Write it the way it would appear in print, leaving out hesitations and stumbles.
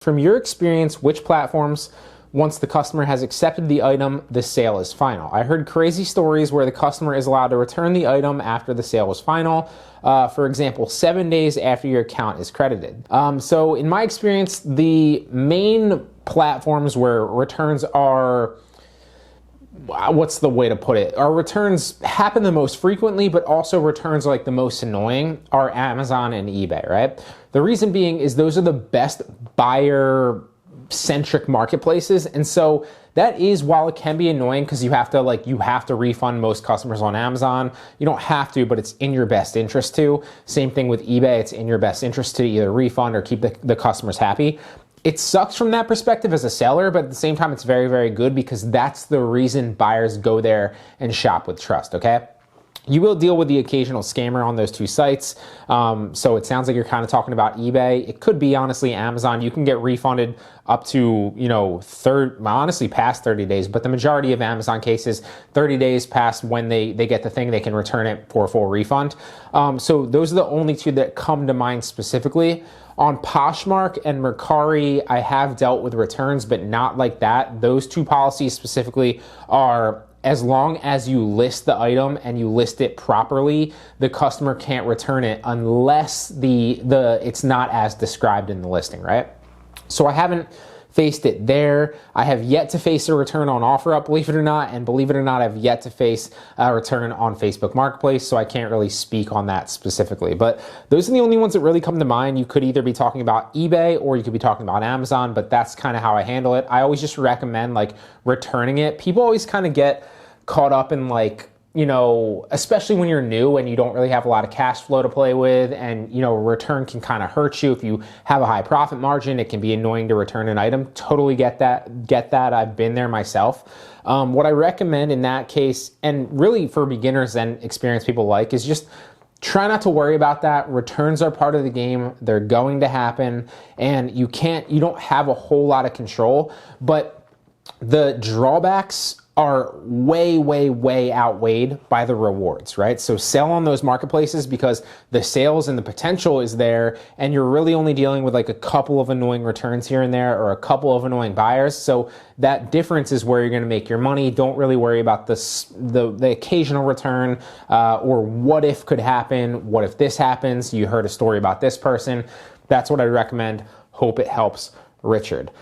From your experience, which platforms, once the customer has accepted the item, the sale is final? I heard crazy stories where the customer is allowed to return the item after the sale was final. For example, 7 days after your account is credited. So in my experience, the main platforms where returns are, what's the way to put it? Our returns happen the most frequently, but also returns are like the most annoying are Amazon and eBay, right? The reason being is those are the best buyer centric marketplaces. And so that is, while it can be annoying because you have to refund most customers on Amazon. You don't have to, but it's in your best interest to. Same thing with eBay. It's in your best interest to either refund or keep the customers happy. It sucks from that perspective as a seller, but at the same time, it's very, very good because that's the reason buyers go there and shop with trust, okay? You will deal with the occasional scammer on those two sites. So it sounds like you're kind of talking about eBay. It could be honestly Amazon. You can get refunded up to, honestly past 30 days, but the majority of Amazon cases, 30 days past when they get the thing, they can return it for a full refund. So those are the only two that come to mind specifically. On Poshmark and Mercari, I have dealt with returns, but not like that. Those two policies specifically are, as long as you list the item and you list it properly, the customer can't return it unless it's not as described in the listing, right? So I haven't faced it there. I have yet to face a return on OfferUp, believe it or not, and believe it or not, I've yet to face a return on Facebook Marketplace, so I can't really speak on that specifically. But those are the only ones that really come to mind. You could either be talking about eBay or you could be talking about Amazon, but that's kind of how I handle it. I always just recommend returning it. People always kind of get caught up in especially when you're new and you don't really have a lot of cash flow to play with, and return can kind of hurt you if you have a high profit margin. It can be annoying to return an item. Totally get that. I've been there myself. What I recommend in that case, and really for beginners and experienced people is just try not to worry about that. Returns are part of the game. They're going to happen, and you don't have a whole lot of control, but the drawbacks are way, way, way outweighed by the rewards, right? So sell on those marketplaces because the sales and the potential is there, and you're really only dealing with a couple of annoying returns here and there or a couple of annoying buyers. So that difference is where you're gonna make your money. Don't really worry about the occasional return or what if could happen, what if this happens, you heard a story about this person. That's what I recommend. Hope it helps, Richard.